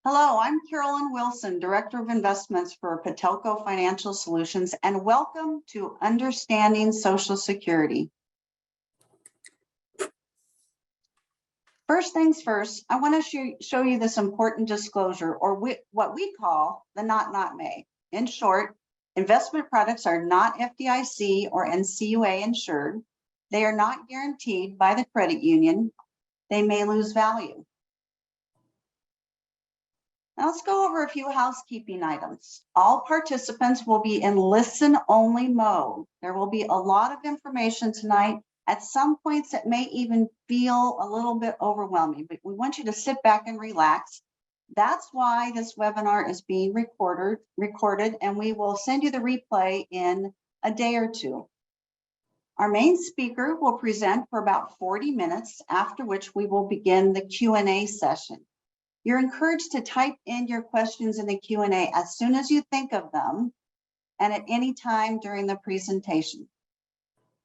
Hello, I'm Carolyn Wilson, Director of Investments for Patelco Financial Solutions, and welcome to Understanding Social Security. First things first, I want to show you this important disclosure, or what we call the not may. In short, investment products are not FDIC or NCUA insured. They are not guaranteed by the credit union. They may lose value. Now let's go over a few housekeeping items. All participants will be in listen-only mode. There will be a lot of information tonight. At some points, it may even feel a little bit overwhelming, but we want you to sit back and relax. That's why this webinar is being recorded, and we will send you the replay in a day or two. Our main speaker will present for about 40 minutes, after which we will begin the Q&A session. You're encouraged to type in your questions in the Q&A as soon as you think of them and at any time during the presentation.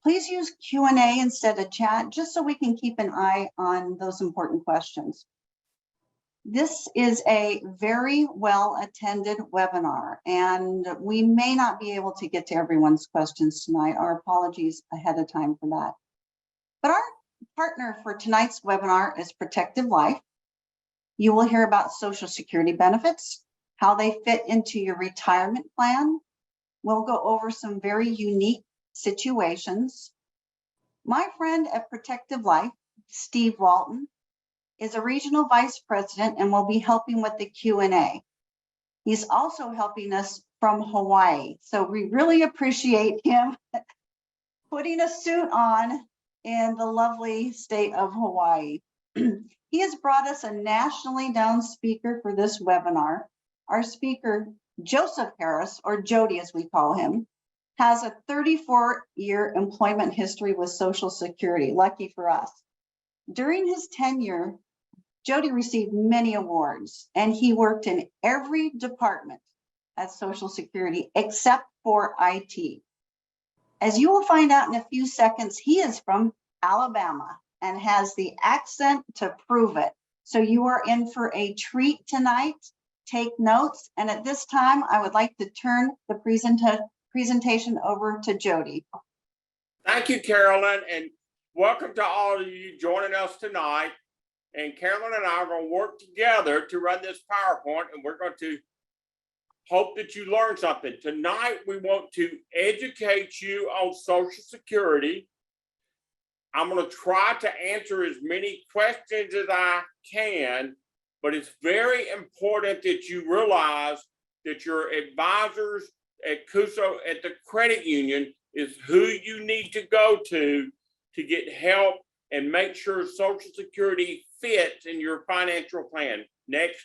Please use Q&A instead of chat, just so we can keep an eye on those important questions. This is a very well-attended webinar, and we may not be able to get to everyone's questions tonight. Our apologies ahead of time for that. But our partner for tonight's webinar is Protective Life. You will hear about Social Security benefits, how they fit into your retirement plan. We'll go over some very unique situations. My friend at Protective Life, Steve Walton, is a regional vice president and will be helping with the Q&A. He's also helping us from Hawaii. So we really appreciate him putting a suit on in the lovely state of Hawaii. He has brought us a nationally known speaker for this webinar. Our speaker, Joseph Harris, or Jody as we call him, has a 34-year employment history with Social Security, lucky for us. During his tenure, Jody received many awards, and he worked in every department at Social Security except for IT. As you will find out in a few seconds, he is from Alabama and has the accent to prove it. So you are in for a treat tonight. Take notes. And at this time, I would like to turn the presentation over to Jody. Thank you, Carolyn, and welcome to all of you joining us tonight. And Carolyn and I are going to work together to run this PowerPoint, and we're going to hope that you learn something. Tonight, we want to educate you on Social Security. I'm going to try to answer as many questions as I can, but it's very important that you realize that your advisors at CUSO, at the credit union, is who you need to go to get help and make sure Social Security fits in your financial plan. Next.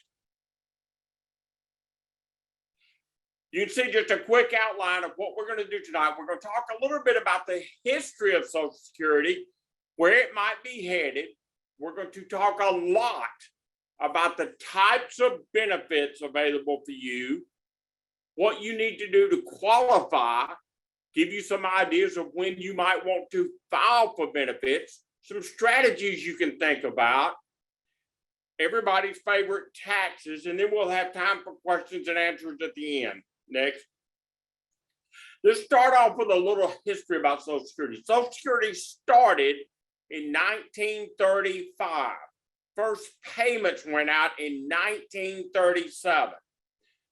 You can see just a quick outline of what we're going to do tonight. We're going to talk a little bit about the history of Social Security, where it might be headed. We're going to talk a lot about the types of benefits available for you, what you need to do to qualify, give you some ideas of when you might want to file for benefits, some strategies you can think about, everybody's favorite taxes, and then we'll have time for questions and answers at the end. Next. Let's start off with a little history about Social Security. Social Security started in 1935. First payments went out in 1937.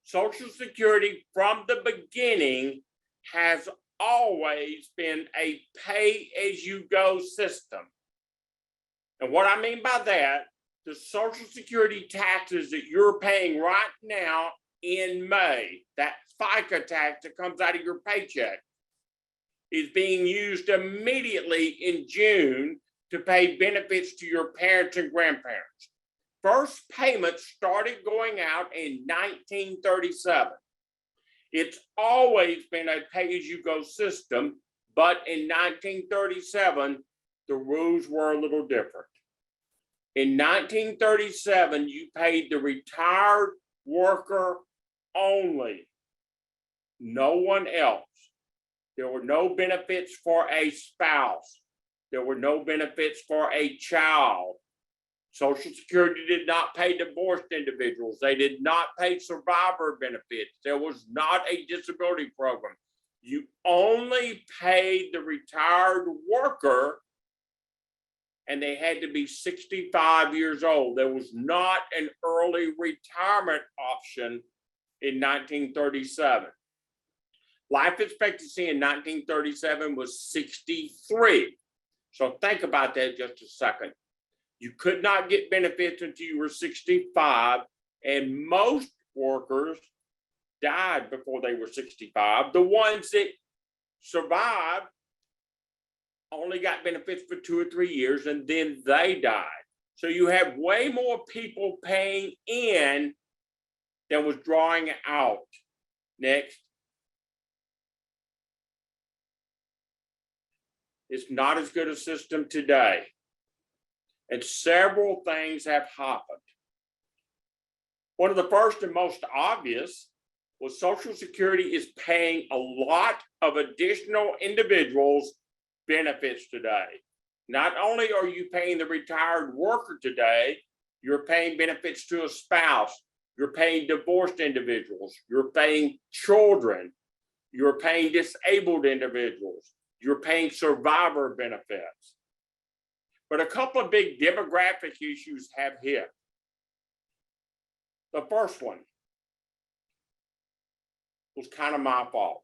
Social Security from the beginning has always been a pay-as-you-go system. And what I mean by that, the Social Security taxes that you're paying right now in May, that FICA tax that comes out of your paycheck, is being used immediately in June to pay benefits to your parents and grandparents. First payments started going out in 1937. It's always been a pay-as-you-go system, but in 1937, the rules were a little different. In 1937, you paid the retired worker only, no one else. There were no benefits for a spouse. There were no benefits for a child. Social Security did not pay divorced individuals. They did not pay survivor benefits. There was not a disability program. You only paid the retired worker, and they had to be 65 years old. There was not an early retirement option in 1937. Life expectancy in 1937 was 63. So think about that just a second. You could not get benefits until you were 65, and most workers died before they were 65. The ones that survived only got benefits for 2 or 3 years, and then they died. So you have way more people paying in than was drawing out. Next. It's not as good a system today. And several things have happened. One of the first and most obvious was Social Security is paying a lot of additional individuals benefits today. Not only are you paying the retired worker today, you're paying benefits to a spouse, you're paying divorced individuals, you're paying children, you're paying disabled individuals, you're paying survivor benefits. But a couple of big demographic issues have hit. The first one was kind of my fault.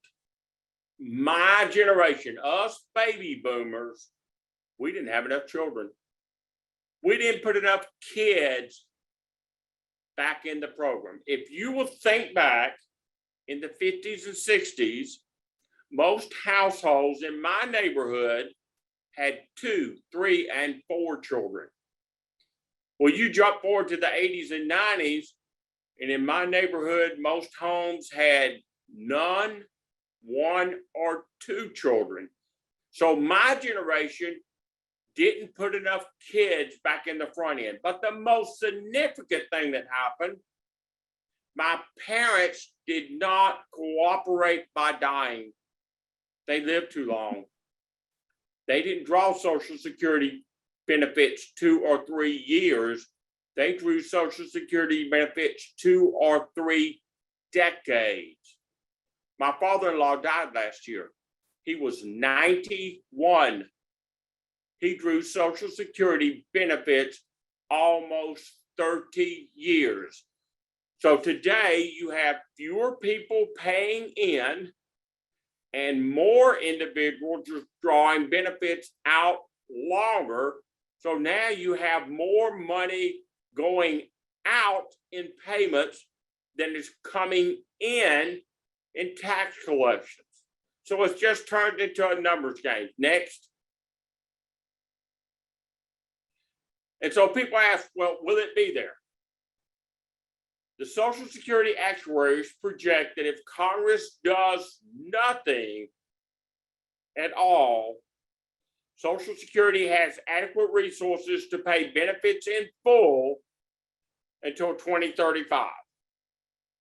My generation, us baby boomers, we didn't have enough children. We didn't put enough kids back in the program. If you will think back in the 50s and 60s, most households in my neighborhood had 2, 3, and 4 children. Well, you jump forward to the 80s and 90s, and in my neighborhood, most homes had none, 1, or 2 children. So my generation didn't put enough kids back in the front end. But the most significant thing that happened, my parents did not cooperate by dying. They lived too long. They didn't draw Social Security benefits 2 or 3 years. They drew Social Security benefits 2 or 3 decades. My father-in-law died last year. He was 91. He drew Social Security benefits almost 30 years. So today you have fewer people paying in and more individuals just drawing benefits out longer. So now you have more money going out in payments than is coming in tax collections. So it's just turned into a numbers game. Next. And so people ask, well, will it be there? The Social Security actuaries project that if Congress does nothing at all, Social Security has adequate resources to pay benefits in full until 2035.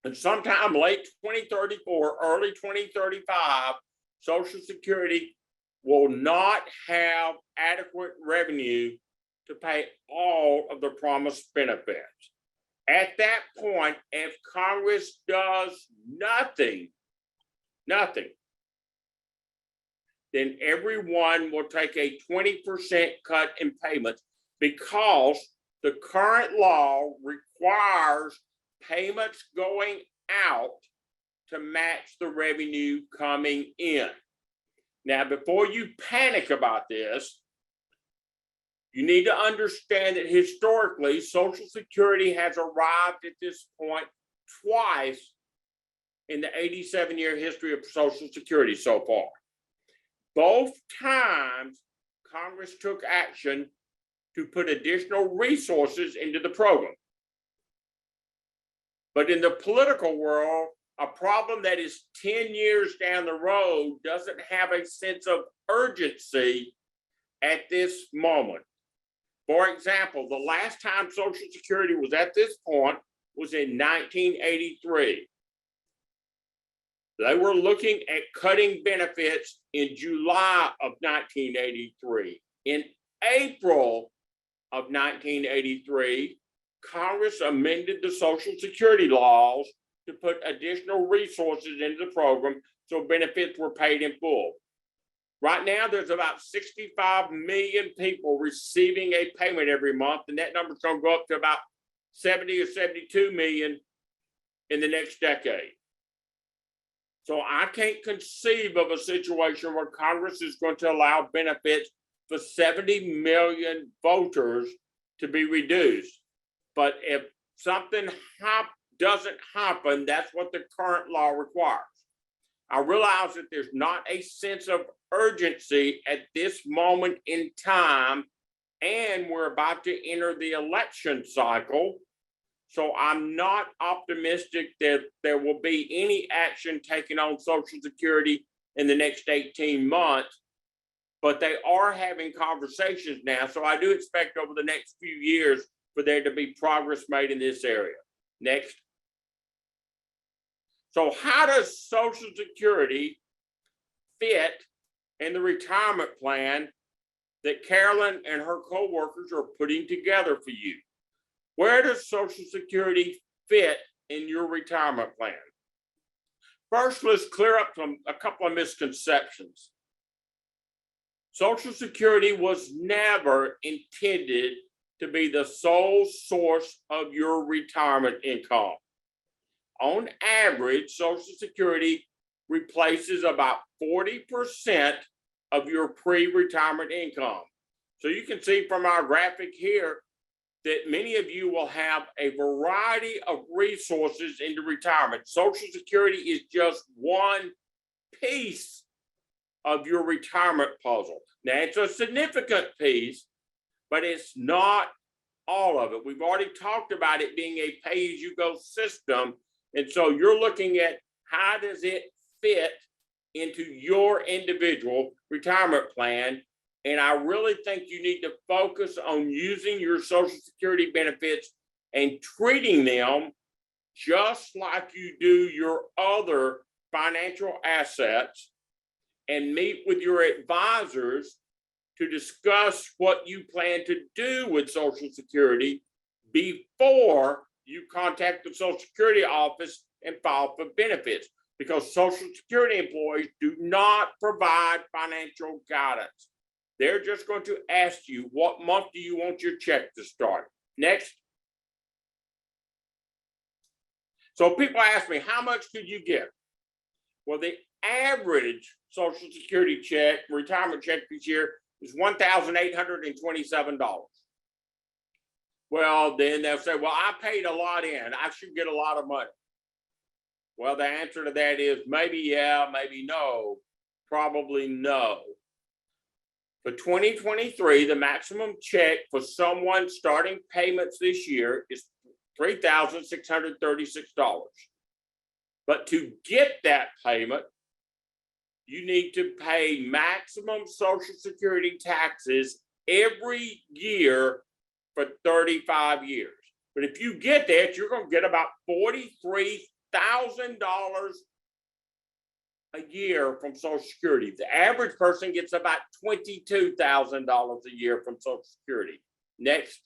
And sometime late 2034, early 2035, Social Security will not have adequate revenue to pay all of the promised benefits. At that point, if Congress does nothing, then everyone will take a 20% cut in payments because the current law requires payments going out to match the revenue coming in. Now, before you panic about this, you need to understand that historically, Social Security has arrived at this point twice in the 87-year history of Social Security so far. Both times, Congress took action to put additional resources into the program. But in the political world, a problem that is 10 years down the road doesn't have a sense of urgency at this moment. For example, the last time Social Security was at this point was in 1983. They were looking at cutting benefits in July of 1983. In April of 1983, Congress amended the Social Security laws to put additional resources into the program so benefits were paid in full. Right now, there's about 65 million people receiving a payment every month, and that number's going to go up to about 70 or 72 million in the next decade. So I can't conceive of a situation where Congress is going to allow benefits for 70 million voters to be reduced. But if something doesn't happen, that's what the current law requires. I realize that there's not a sense of urgency at this moment in time, and we're about to enter the election cycle. So I'm not optimistic that there will be any action taken on Social Security in the next 18 months, but they are having conversations now. So I do expect over the next few years for there to be progress made in this area. Next. So how does Social Security fit in the retirement plan that Carolyn and her coworkers are putting together for you? Where does Social Security fit in your retirement plan? First, let's clear up a couple of misconceptions. Social Security was never intended to be the sole source of your retirement income. On average, Social Security replaces about 40% of your pre-retirement income. So you can see from our graphic here that many of you will have a variety of resources into retirement. Social Security is just one piece of your retirement puzzle. Now, it's a significant piece, but it's not all of it. We've already talked about it being a pay-as-you-go system. And so you're looking at how does it fit into your individual retirement plan. And I really think you need to focus on using your Social Security benefits and treating them just like you do your other financial assets, and meet with your advisors to discuss what you plan to do with Social Security before you contact the Social Security office and file for benefits, because Social Security employees do not provide financial guidance. They're just going to ask you, what month do you want your check to start? Next. So people ask me, how much could you get? Well, the average Social Security check, retirement check this year is $1,827. Well, then they'll say, well, I paid a lot in. I should get a lot of money. Well, the answer to that is maybe yeah, maybe no, probably no. For 2023, the maximum check for someone starting payments this year is $3,636. But to get that payment, you need to pay maximum Social Security taxes every year for 35 years. But if you get that, you're going to get about $43,000 a year from Social Security. The average person gets about $22,000 a year from Social Security. Next.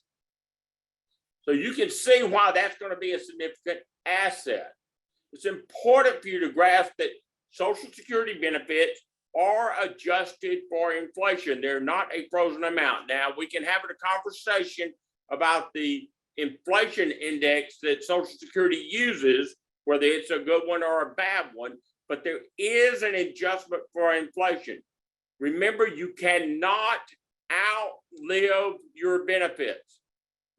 So you can see why that's going to be a significant asset. It's important for you to grasp that Social Security benefits are adjusted for inflation. They're not a frozen amount. Now, we can have a conversation about the inflation index that Social Security uses, whether it's a good one or a bad one, but there is an adjustment for inflation. Remember, you cannot outlive your benefits.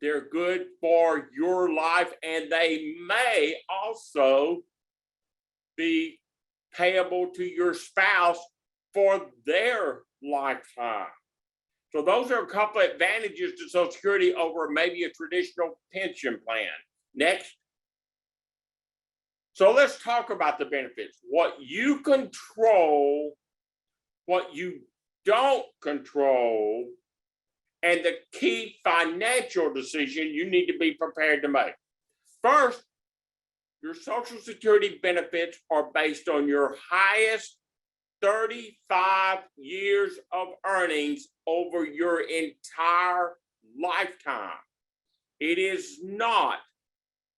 They're good for your life, and they may also be payable to your spouse for their lifetime. So those are a couple of advantages to Social Security over maybe a traditional pension plan. Next. So let's talk about the benefits. What you control, what you don't control, and the key financial decision you need to be prepared to make. First, your Social Security benefits are based on your highest 35 years of earnings over your entire lifetime. It is not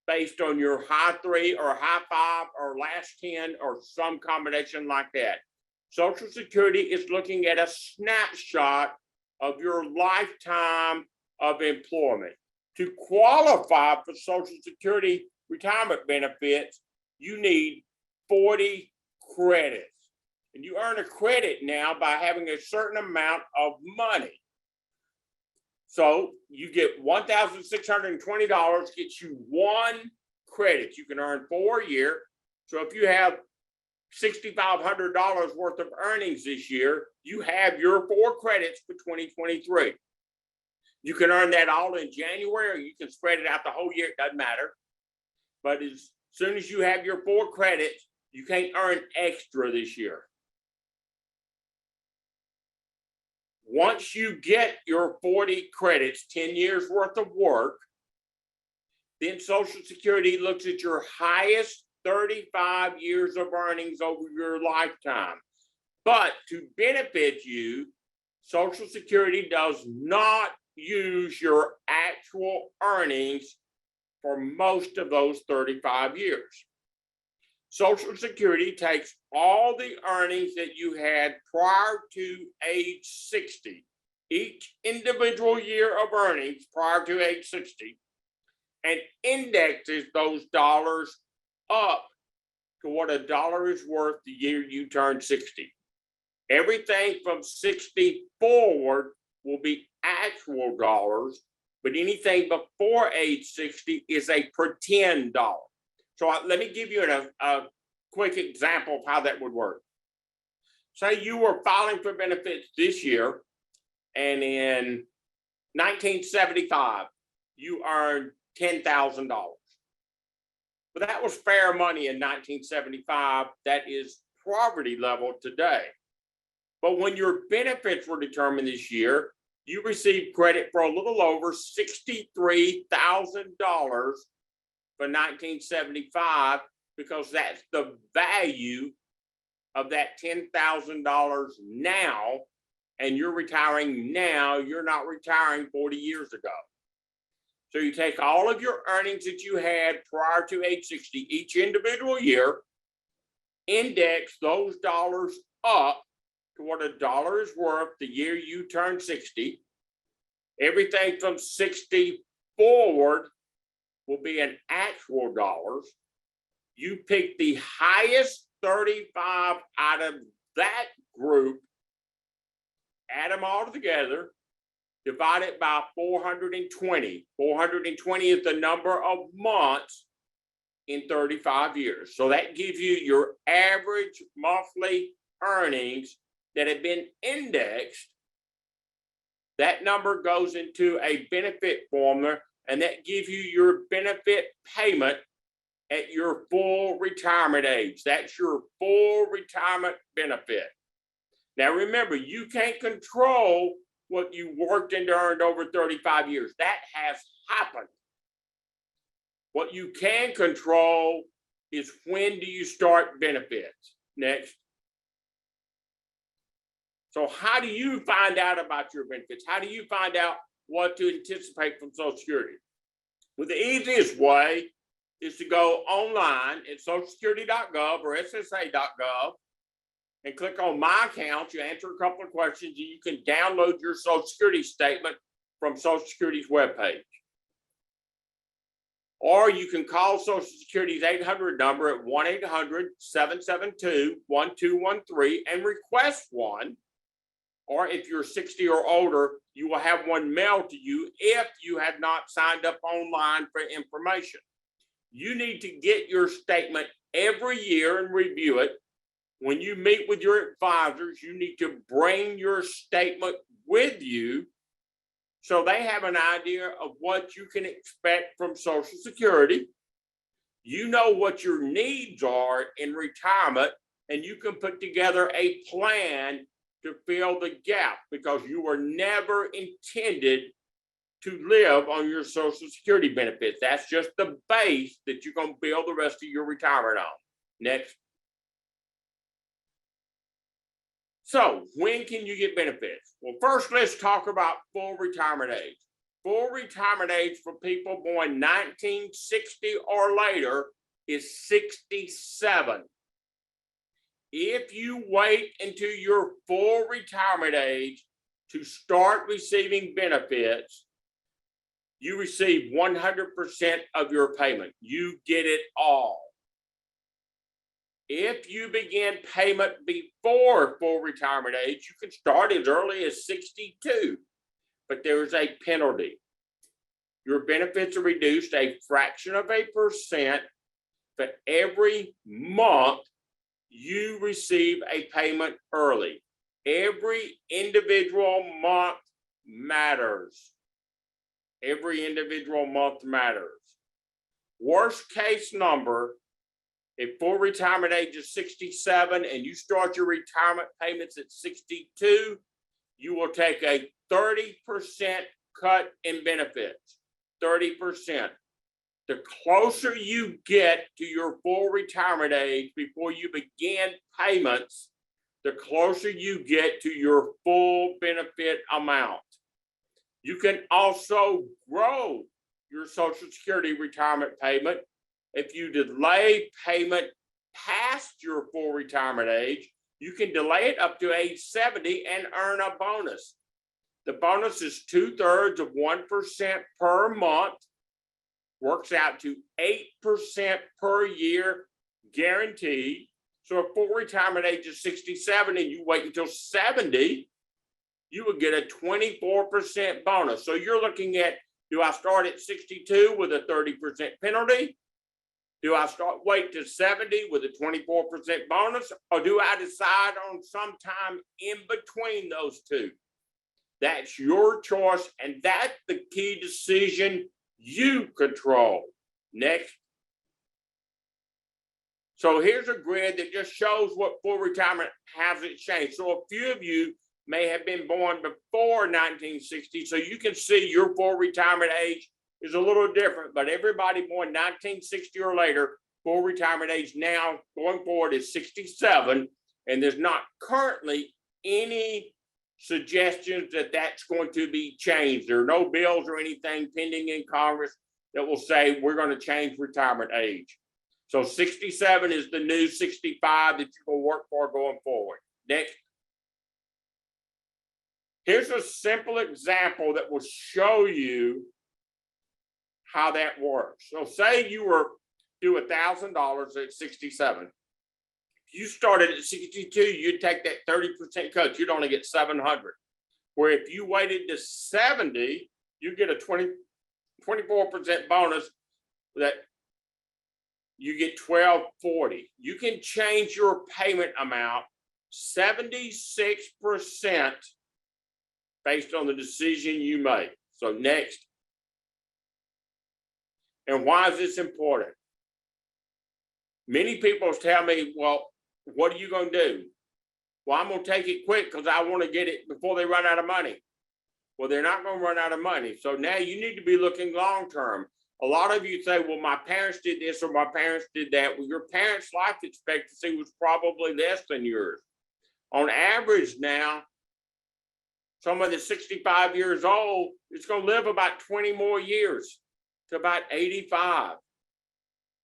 based on your high 3 or high 5 or last 10 or some combination like that. Social Security is looking at a snapshot of your lifetime of employment. To qualify for Social Security retirement benefits, you need 40 credits. And you earn a credit now by having a certain amount of money. So you get $1,620 gets you 1 credit. You can earn 4 a year. So if you have $6,500 worth of earnings this year, you have your 4 credits for 2023. You can earn that all in January, or you can spread it out the whole year. It doesn't matter. But as soon as you have your 4 credits, you can't earn extra this year. Once you get your 40 credits, 10 years worth of work, then Social Security looks at your highest 35 years of earnings over your lifetime. But to benefit you, Social Security does not use your actual earnings for most of those 35 years. Social Security takes all the earnings that you had prior to age 60, each individual year of earnings prior to age 60, and indexes those dollars up to what a dollar is worth the year you turn 60. Everything from 60 forward will be actual dollars, but anything before age 60 is a pretend dollar. So let me give you a quick example of how that would work. Say you were filing for benefits this year, and in 1975, you earned $10,000. But that was fair money in 1975. That is poverty level today. But when your benefits were determined this year, you received credit for a little over $63,000 for 1975, because that's the value of that $10,000 now, and you're retiring now. You're not retiring 40 years ago. So you take all of your earnings that you had prior to age 60 each individual year, index those dollars up to what a dollar is worth the year you turn 60. Everything from 60 forward will be in actual dollars. You pick the highest 35 out of that group, add them all together, divide it by 420. 420 is the number of months in 35 years. So that gives you your average monthly earnings that have been indexed. That number goes into a benefit formula, and that gives you your benefit payment at your full retirement age. That's your full retirement benefit. Now remember, you can't control what you worked and earned over 35 years. That has happened. What you can control is when do you start benefits. Next. So how do you find out about your benefits? How do you find out what to anticipate from Social Security? Well, the easiest way is to go online at socialsecurity.gov or ssa.gov and click on My Account. You answer a couple of questions, and you can download your Social Security statement from Social Security's webpage. Or you can call Social Security's 800 number at 1-800-772-1213 and request one. Or if you're 60 or older, you will have one mailed to you if you have not signed up online for information. You need to get your statement every year and review it. When you meet with your advisors, you need to bring your statement with you so they have an idea of what you can expect from Social Security. You know what your needs are in retirement, and you can put together a plan to fill the gap, because you were never intended to live on your Social Security benefits. That's just the base that you're going to build the rest of your retirement on. Next. So when can you get benefits? Well, first, let's talk about full retirement age. full retirement age for people born 1960 or later is 67. If you wait until your full retirement age to start receiving benefits, you receive 100% of your payment. You get it all. If you begin payment before full retirement age, you can start as early as 62, but there is a penalty. Your benefits are reduced a fraction of a percent, but every month you receive a payment early. Every individual month matters. Every individual month matters. Worst case number, if full retirement age is 67 and you start your retirement payments at 62, you will take a 30% cut in benefits. 30%. The closer you get to your full retirement age before you begin payments, the closer you get to your full benefit amount. You can also grow your Social Security retirement payment. If you delay payment past your full retirement age, you can delay it up to age 70 and earn a bonus. The bonus is 2/3 of 1% per month, works out to 8% per year guaranteed. So if full retirement age is 67 and you wait until 70, you would get a 24% bonus. So you're looking at, do I start at 62 with a 30% penalty? Do I wait to 70 with a 24% bonus? Or do I decide on some time in between those two? That's your choice, and that's the key decision you control. Next. So here's a grid that just shows what full retirement has it changed. So a few of you may have been born before 1960, so you can see your full retirement age is a little different, but everybody born 1960 or later, full retirement age now going forward is 67, and there's not currently any suggestions that that's going to be changed. There are no bills or anything pending in Congress that will say we're going to change retirement age. So 67 is the new 65 that you will work for going forward. Next. Here's a simple example that will show you how that works. So say you were due $1,000 at 67. If you started at 62, you'd take that 30% cut. You'd only get 700. Where if you waited to 70, you get a 24% bonus that you get $1,240. You can change your payment amount 76% based on the decision you make. So next. And why is this important? Many people tell me, well, what are you going to do? Well, I'm going to take it quick because I want to get it before they run out of money. Well, they're not going to run out of money. So now you need to be looking long term. A lot of you say, well, my parents did this or my parents did that. Well, your parents' life expectancy was probably less than yours. On average now, someone that's 65 years old is going to live about 20 more years to about 85.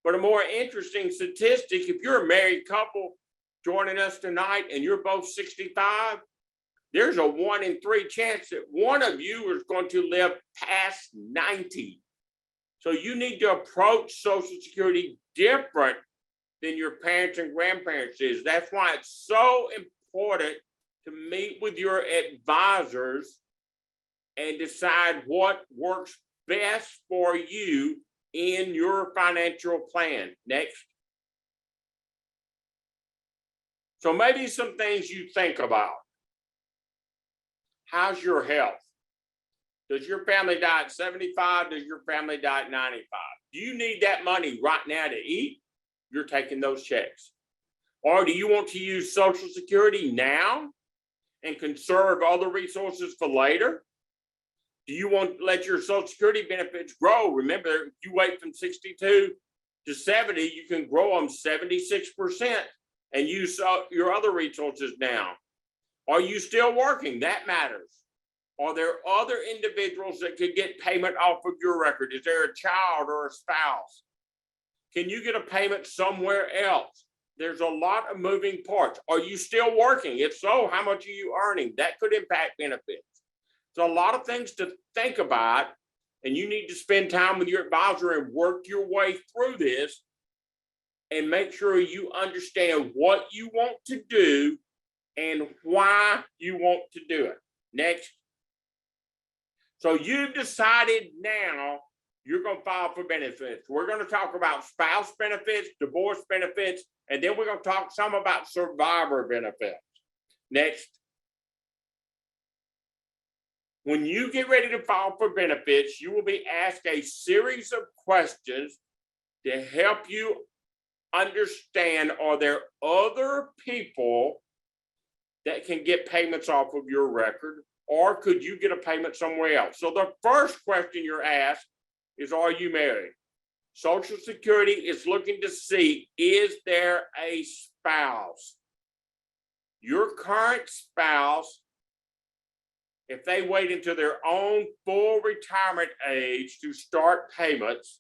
But a more interesting statistic, if you're a married couple joining us tonight and you're both 65, there's a 1 in 3 chance that one of you is going to live past 90. So you need to approach Social Security different than your parents and grandparents is. That's why it's so important to meet with your advisors and decide what works best for you in your financial plan. Next. So maybe some things you think about. How's your health? Does your family die at 75? Does your family die at 95? Do you need that money right now to eat? You're taking those checks. Or do you want to use Social Security now and conserve other resources for later? Do you want to let your Social Security benefits grow? Remember, if you wait from 62 to 70, you can grow them 76% and use your other resources now. Are you still working? That matters. Are there other individuals that could get payment off of your record? Is there a child or a spouse? Can you get a payment somewhere else? There's a lot of moving parts. Are you still working? If so, how much are you earning? That could impact benefits. So a lot of things to think about, and you need to spend time with your advisor and work your way through this and make sure you understand what you want to do and why you want to do it. Next. So you've decided now you're going to file for benefits. We're going to talk about spouse benefits, divorce benefits, and then we're going to talk some about survivor benefits. Next. When you get ready to file for benefits, you will be asked a series of questions to help you understand, are there other people that can get payments off of your record, or could you get a payment somewhere else? So the first question you're asked is, are you married? Social Security is looking to see, is there a spouse? Your current spouse, if they wait until their own full retirement age to start payments,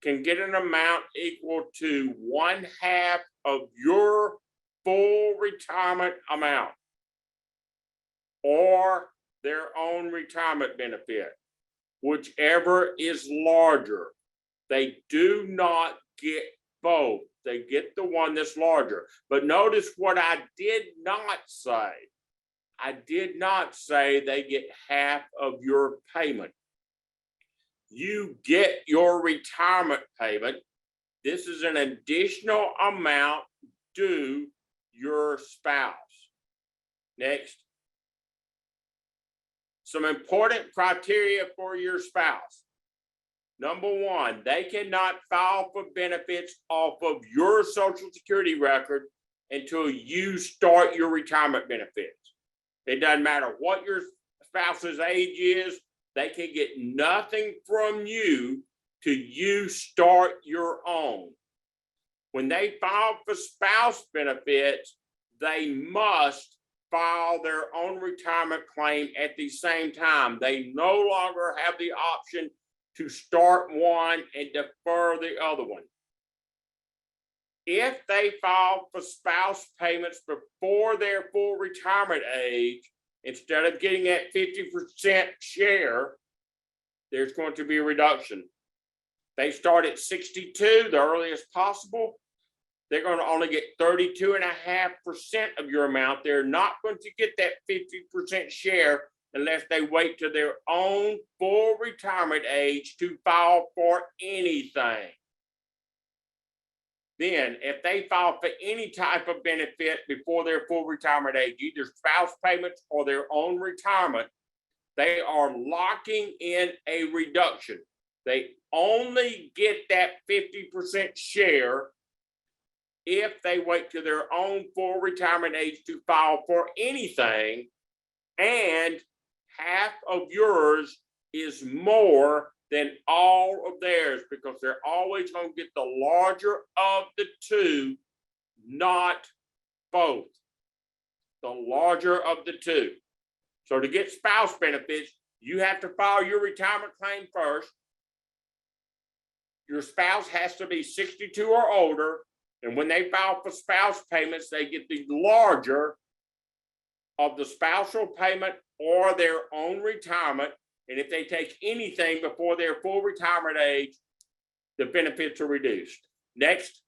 can get an amount equal to 1/2 of your full retirement amount or their own retirement benefit, whichever is larger. They do not get both. They get the one that's larger. But notice what I did not say. I did not say they get half of your payment. You get your retirement payment. This is an additional amount due your spouse. Next. Some important criteria for your spouse. Number one, they cannot file for benefits off of your Social Security record until you start your retirement benefits. It doesn't matter what your spouse's age is, they can get nothing from you till you start your own. When they file for spouse benefits, they must file their own retirement claim at the same time. They no longer have the option to start one and defer the other one. If they file for spouse payments before their full retirement age, instead of getting that 50% share, there's going to be a reduction. They start at 62, the earliest possible. They're going to only get 32.5% of your amount. They're not going to get that 50% share unless they wait to their own full retirement age to file for anything. Then, if they file for any type of benefit before their full retirement age, either spouse payments or their own retirement, they are locking in a reduction. They only get that 50% share if they wait to their own full retirement age to file for anything, and half of yours is more than all of theirs, because they're always going to get the larger of the two, not both. The larger of the two. So to get spouse benefits, you have to file your retirement claim first. Your spouse has to be 62 or older, and when they file for spouse payments, they get the larger of the spousal payment or their own retirement. And if they take anything before their full retirement age, the benefits are reduced. Next.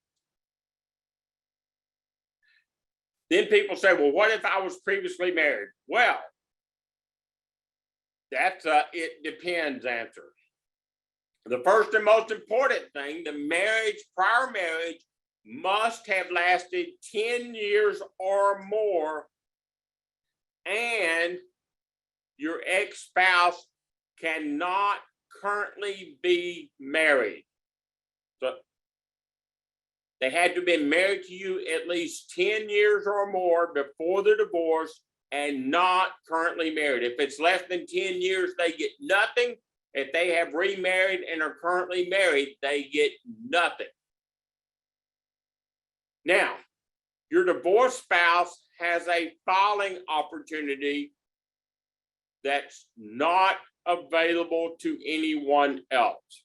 Then people say, well, what if I was previously married? Well, that's a it depends answer. The first and most important thing, the prior marriage must have lasted 10 years or more, and your ex-spouse cannot currently be married. So they had to have been married to you at least 10 years or more before the divorce and not currently married. If it's less than 10 years, they get nothing. If they have remarried and are currently married, they get nothing. Now, your divorced spouse has a filing opportunity that's not available to anyone else.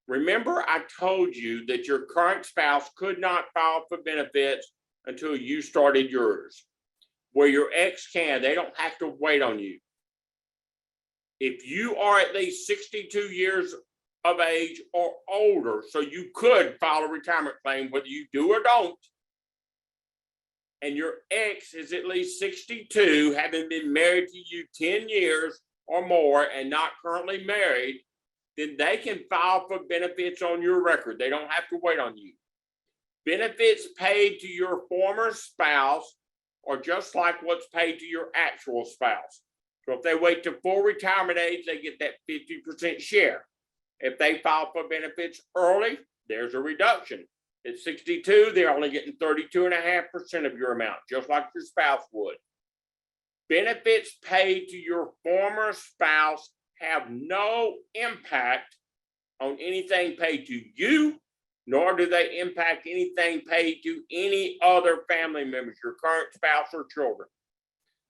Remember, I told you that your current spouse could not file for benefits until you started yours. Where your ex can, they don't have to wait on you. If you are at least 62 years of age or older, so you could file a retirement claim, whether you do or don't, and your ex is at least 62, having been married to you 10 years or more and not currently married, then they can file for benefits on your record. They don't have to wait on you. Benefits paid to your former spouse are just like what's paid to your actual spouse. So if they wait to full retirement age, they get that 50% share. If they file for benefits early, there's a reduction. At 62, they're only getting 32.5% of your amount, just like your spouse would. Benefits paid to your former spouse have no impact on anything paid to you, nor do they impact anything paid to any other family members, your current spouse or children.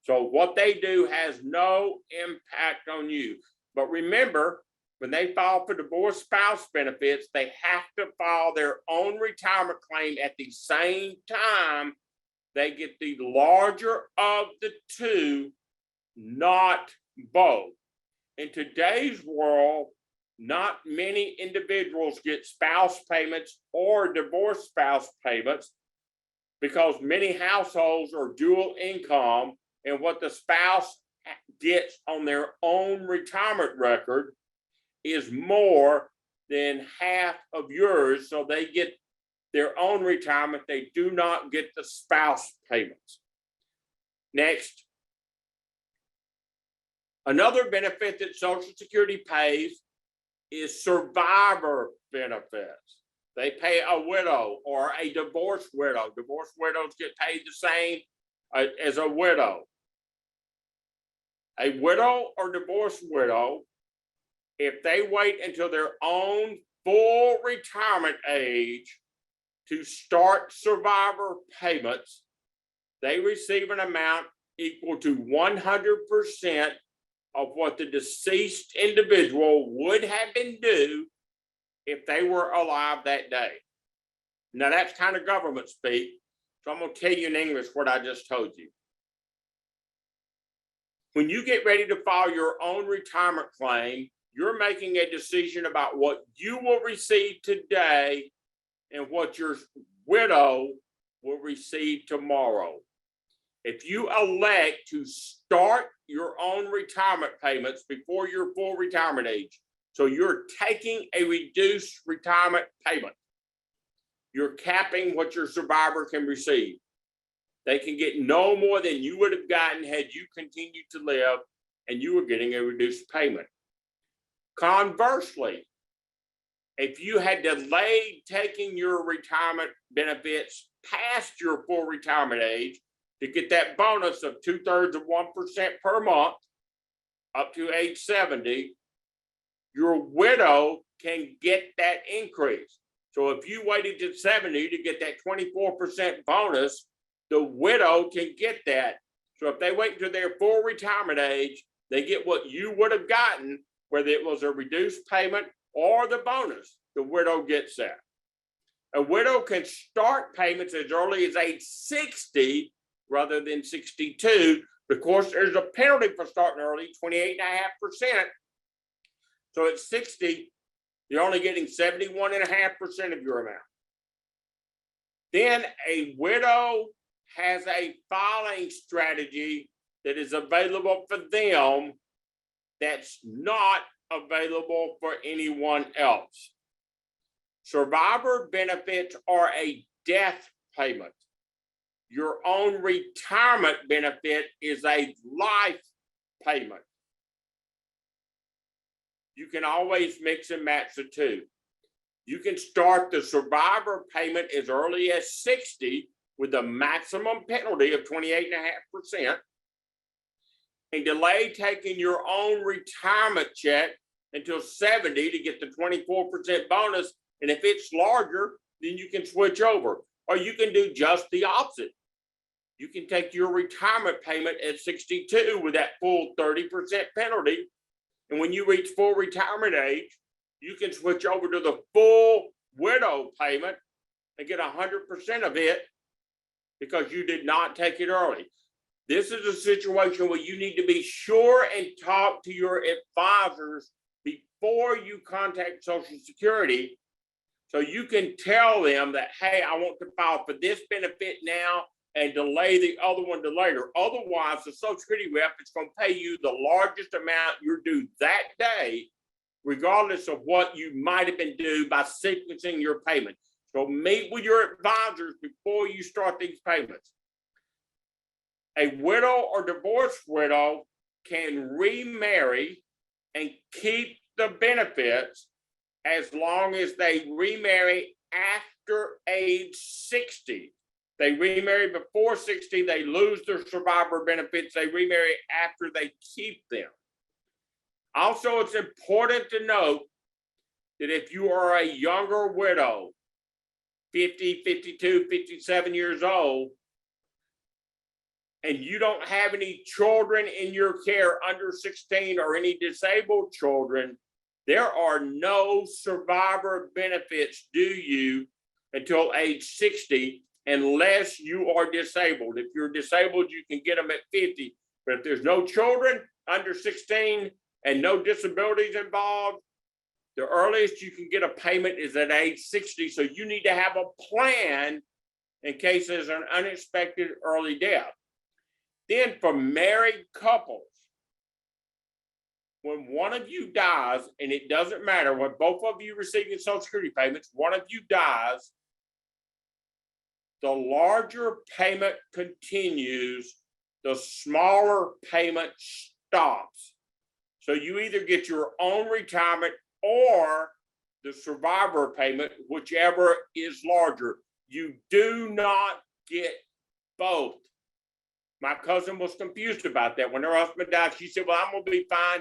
So what they do has no impact on you. But remember, when they file for divorced spouse benefits, they have to file their own retirement claim at the same time. They get the larger of the two, not both. In today's world, not many individuals get spouse payments or divorce spouse payments because many households are dual income, and what the spouse gets on their own retirement record is more than half of yours. So they get their own retirement. They do not get the spouse payments. Next. Another benefit that Social Security pays is survivor benefits. They pay a widow or a divorced widow. Divorced widows get paid the same as a widow. A widow or divorced widow, if they wait until their own full retirement age to start survivor payments, they receive an amount equal to 100% of what the deceased individual would have been due if they were alive that day. Now that's kind of government speak, so I'm going to tell you in English what I just told you. When you get ready to file your own retirement claim, you're making a decision about what you will receive today and what your widow will receive tomorrow. If you elect to start your own retirement payments before your full retirement age, so you're taking a reduced retirement payment, you're capping what your survivor can receive. They can get no more than you would have gotten had you continued to live and you were getting a reduced payment. Conversely, if you had delayed taking your retirement benefits past your full retirement age to get that bonus of 2/3 of 1% per month up to age 70, your widow can get that increase. So if you waited to 70 to get that 24% bonus, the widow can get that. So if they wait until their full retirement age, they get what you would have gotten, whether it was a reduced payment or the bonus. The widow gets that. A widow can start payments as early as age 60 rather than 62. Of course, there's a penalty for starting early, 28.5%. So at 60, you're only getting 71.5% of your amount. Then a widow has a filing strategy that is available for them that's not available for anyone else. Survivor benefits are a death payment. Your own retirement benefit is a life payment. You can always mix and match the two. You can start the survivor payment as early as 60 with a maximum penalty of 28.5%, and delay taking your own retirement check until 70 to get the 24% bonus. And if it's larger, then you can switch over, or you can do just the opposite. you can take your retirement payment at 62 with that full 30% penalty. And when you reach full retirement age, you can switch over to the full widow payment and get 100% of it because you did not take it early. This is a situation where you need to be sure and talk to your advisors before you contact Social Security, so you can tell them that, hey, I want to file for this benefit now and delay the other one to later. Otherwise, the Social Security rep is going to pay you the largest amount you're due that day, regardless of what you might have been due by sequencing your payment. So meet with your advisors before you start these payments. A widow or divorced widow can remarry and keep the benefits as long as they remarry after age 60. They remarry before 60, they lose their survivor benefits. They remarry after, they keep them. Also, it's important to note that if you are a younger widow, 50, 52, 57 years old, and you don't have any children in your care under 16 or any disabled children, there are no survivor benefits due you until age 60 unless you are disabled. If you're disabled, you can get them at 50. But if there's no children under 16 and no disabilities involved, the earliest you can get a payment is at age 60. So you need to have a plan in case there's an unexpected early death. Then for married couples, when one of you dies, and it doesn't matter, when both of you receiving Social Security payments, one of you dies, the larger payment continues, the smaller payment stops. So you either get your own retirement or the survivor payment, whichever is larger. You do not get both. My cousin was confused about that. When her husband died, she said, well, I'm going to be fine.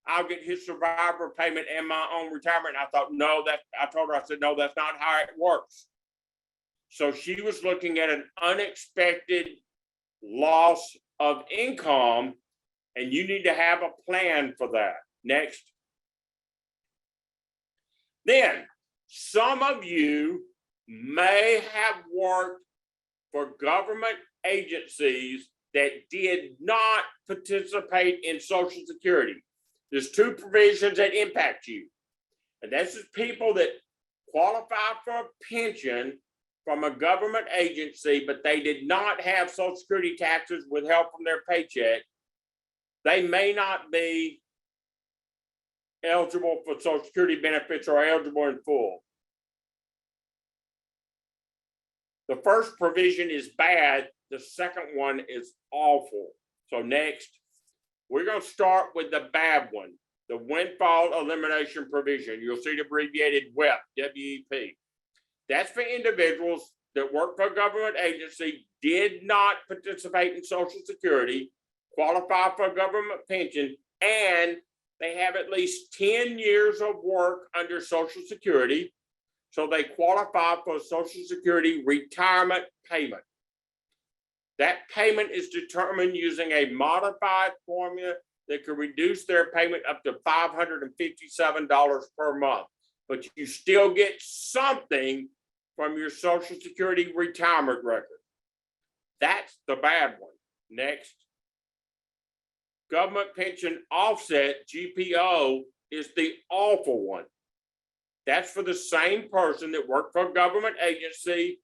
I'll get his survivor payment and my own retirement. And I thought, no, I told her, I said, no, that's not how it works. So she was looking at an unexpected loss of income, and you need to have a plan for that. Next. Then, some of you may have worked for government agencies that did not participate in Social Security. There's two provisions that impact you. And this is people that qualify for a pension from a government agency, but they did not have Social Security taxes withheld from their paycheck. They may not be eligible for Social Security benefits or eligible in full. The first provision is bad. The second one is awful. So next, we're going to start with the bad one, the windfall elimination provision. You'll see the abbreviated WEP, W-E-P. That's for individuals that work for a government agency, did not participate in Social Security, qualify for a government pension, and they have at least 10 years of work under Social Security, so they qualify for Social Security retirement payment. That payment is determined using a modified formula that can reduce their payment up to $557 per month, but you still get something from your Social Security retirement record. That's the bad one. Next. Government pension offset, GPO, is the awful one. That's for the same person that worked for a government agency.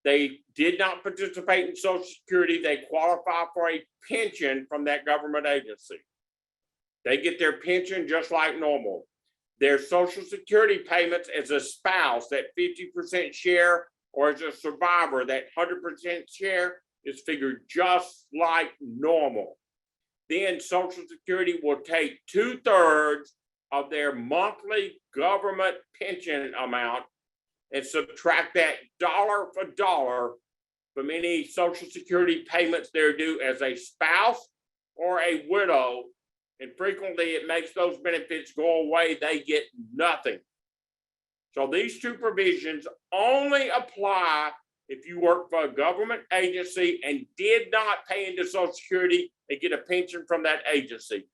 They did not participate in Social Security. They qualify for a pension from that government agency. They get their pension just like normal. Their Social Security payments as a spouse, that 50% share, or as a survivor, that 100% share, is figured just like normal. Then Social Security will take 2/3 of their monthly government pension amount and subtract that dollar for dollar from any Social Security payments they're due as a spouse or a widow. And frequently it makes those benefits go away. They get nothing. So these two provisions only apply if you work for a government agency and did not pay into Social Security and get a pension from that agency.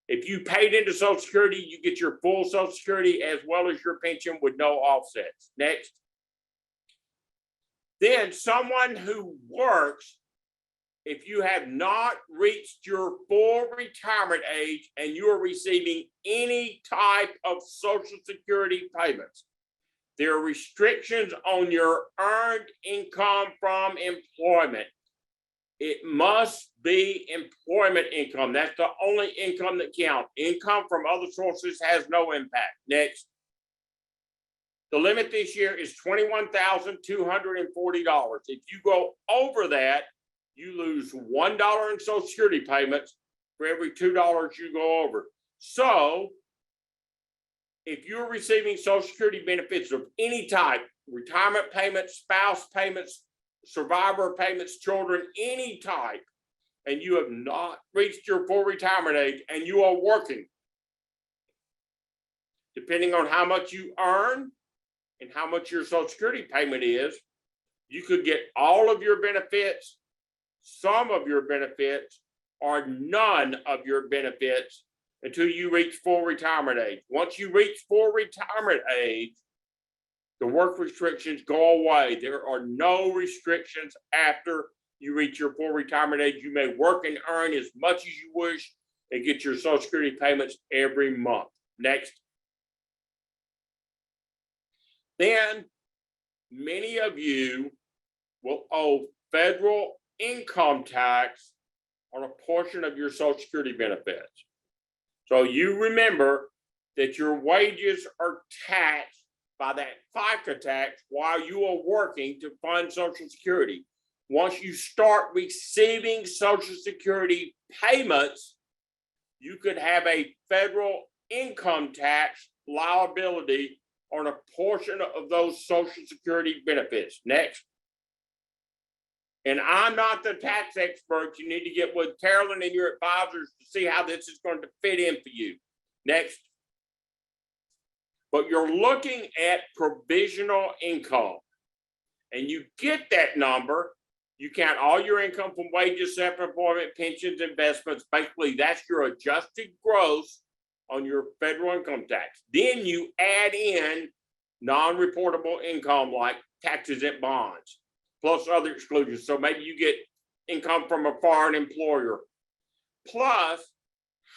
If you paid into Social Security, you get your full Social Security as well as your pension with no offsets. Next. Then someone who works, if you have not reached your full retirement age and you are receiving any type of Social Security payments, there are restrictions on your earned income from employment. It must be employment income. That's the only income that counts. Income from other sources has no impact. Next. The limit this year is $21,240. If you go over that, you lose $1 in Social Security payments for every $2 you go over. So if you're receiving Social Security benefits of any type, retirement payments, spouse payments, survivor payments, children, any type, and you have not reached your full retirement age and you are working, depending on how much you earn and how much your Social Security payment is, you could get all of your benefits, some of your benefits, or none of your benefits until you reach full retirement age. Once you reach full retirement age, the work restrictions go away. There are no restrictions after you reach your full retirement age. You may work and earn as much as you wish and get your Social Security payments every month. Next. Then many of you will owe federal income tax on a portion of your Social Security benefits. So you remember that your wages are taxed by that FICA tax while you are working to fund Social Security. Once you start receiving Social Security payments, you could have a federal income tax liability on a portion of those Social Security benefits. Next. And I'm not the tax expert. You need to get with Carolyn and your advisors to see how this is going to fit in for you. Next. But you're looking at provisional income. And you get that number. You count all your income from wages, self-employment, pensions, investments. Basically, that's your adjusted gross on your federal income tax. Then you add in non-reportable income like taxes and bonds, plus other exclusions. So maybe you get income from a foreign employer, plus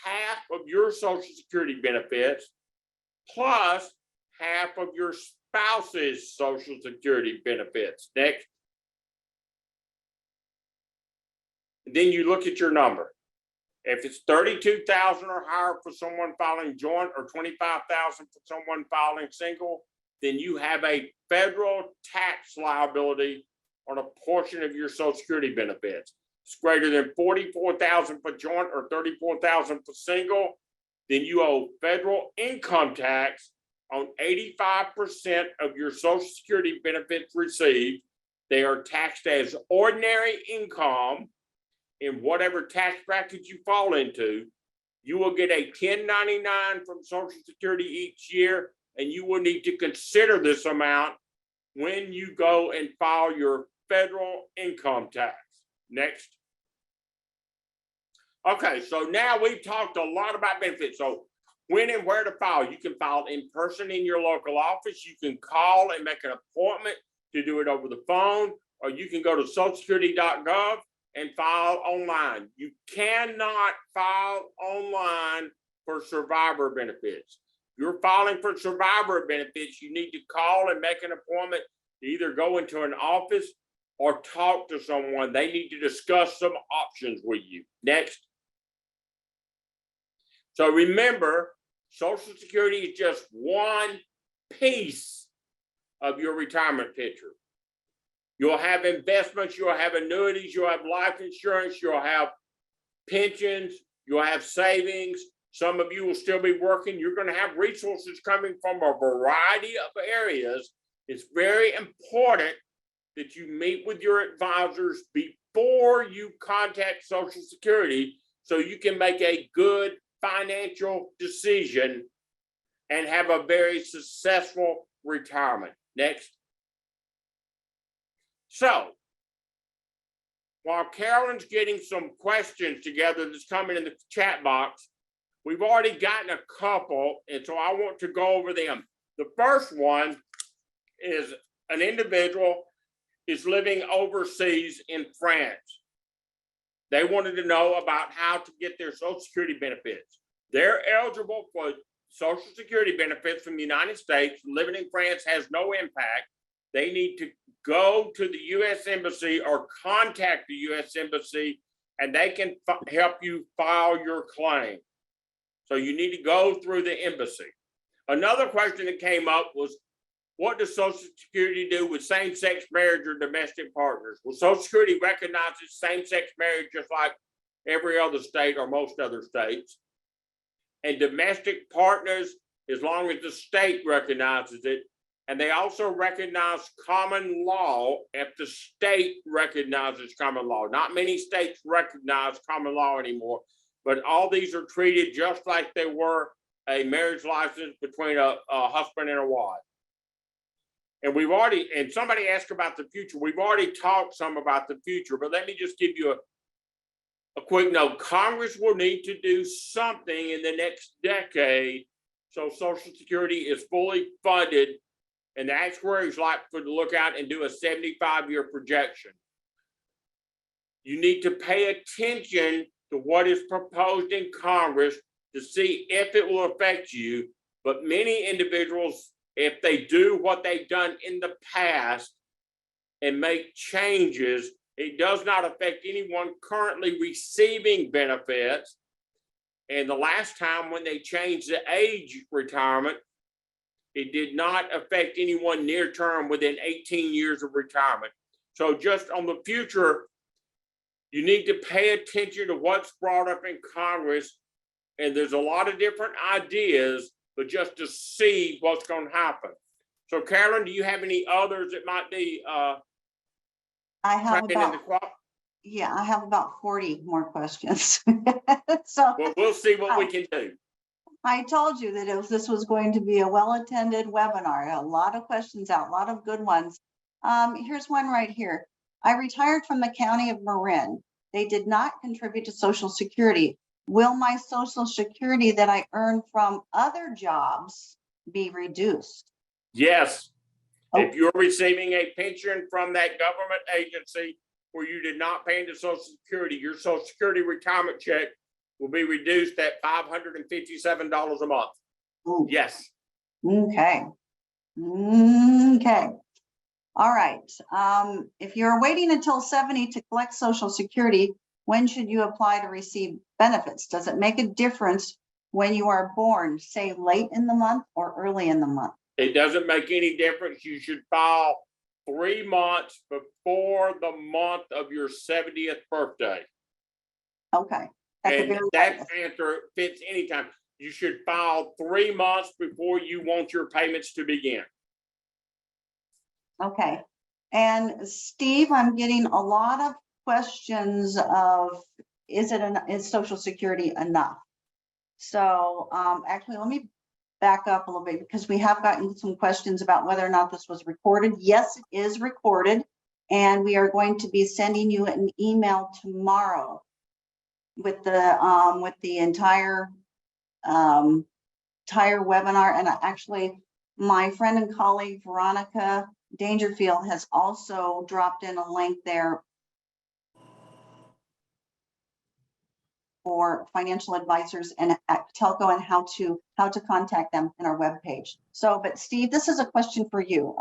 half of your Social Security benefits, plus half of your spouse's Social Security benefits. Next. And then you look at your number. If it's 32,000 or higher for someone filing joint or 25,000 for someone filing single, then you have a federal tax liability on a portion of your Social Security benefits. It's greater than 44,000 for joint or 34,000 for single, then you owe federal income tax on 85% of your Social Security benefits received. They are taxed as ordinary income in whatever tax bracket you fall into. You will get a 1099 from Social Security each year, and you will need to consider this amount when you go and file your federal income tax. Next. Okay, so now we've talked a lot about benefits. So when and where to file. You can file in person in your local office. You can call and make an appointment to do it over the phone, or you can go to socialsecurity.gov and file online. You cannot file online for survivor benefits. If you're filing for survivor benefits, you need to call and make an appointment to either go into an office or talk to someone. They need to discuss some options with you. Next. So remember, Social Security is just one piece of your retirement picture. You'll have investments, you'll have annuities, you'll have life insurance, you'll have pensions, you'll have savings. Some of you will still be working. You're going to have resources coming from a variety of areas. It's very important that you meet with your advisors before you contact Social Security so you can make a good financial decision and have a very successful retirement. Next. So while Carolyn's getting some questions together that's coming in the chat box, we've already gotten a couple, and so I want to go over them. The first one is an individual is living overseas in France. They wanted to know about how to get their Social Security benefits. They're eligible for Social Security benefits from the United States. Living in France has no impact. They need to go to the U.S. Embassy or contact the U.S. Embassy, and they can help you file your claim. So you need to go through the embassy. Another question that came up was, what does Social Security do with same-sex marriage or domestic partners? Well, Social Security recognizes same-sex marriage just like every other state or most other states. And domestic partners, as long as the state recognizes it. And they also recognize common law if the state recognizes common law. Not many states recognize common law anymore, but all these are treated just like they were a marriage license between a husband and a wife. And and somebody asked about the future. We've already talked some about the future, but let me just give you a quick note. Congress will need to do something in the next decade so Social Security is fully funded, and the actuaries like to look out and do a 75-year projection. You need to pay attention to what is proposed in Congress to see if it will affect you. But many individuals, if they do what they've done in the past and make changes, it does not affect anyone currently receiving benefits. And the last time when they changed the age retirement, it did not affect anyone near term within 18 years of retirement. So just on the future, you need to pay attention to what's brought up in Congress. And there's a lot of different ideas, but just to see what's going to happen. So Carolyn, do you have any others that might be I have I have about 40 more questions. So well, we'll see what we can do. I told you that this was going to be a well-attended webinar. A lot of questions out, a lot of good ones. Here's one right here. I retired from the county of Marin. They did not contribute to Social Security. Will my Social Security that I earn from other jobs be reduced? Yes. Oh. If you're receiving a pension from that government agency where you did not pay into Social Security, your Social Security retirement check will be reduced at $557 a month. Ooh. Yes. Okay. Okay. All right. If you're waiting until 70 to collect Social Security, when should you apply to receive benefits? Does it make a difference when you are born, say late in the month or early in the month? It doesn't make any difference. You should file 3 months before the month of your 70th birthday. Okay. And that answer fits anytime. You should file 3 months before you want your payments to begin. Okay. And Steve, I'm getting a lot of questions of, is Social Security enough? So actually, let me back up a little bit because we have gotten some questions about whether or not this was recorded. Yes, it is recorded. And we are going to be sending you an email tomorrow with the entire webinar. And actually, my friend and colleague Veronica Dangerfield has also dropped in a link there for financial advisors and at Patelco and how to contact them in our webpage. So, but Steve, this is a question for you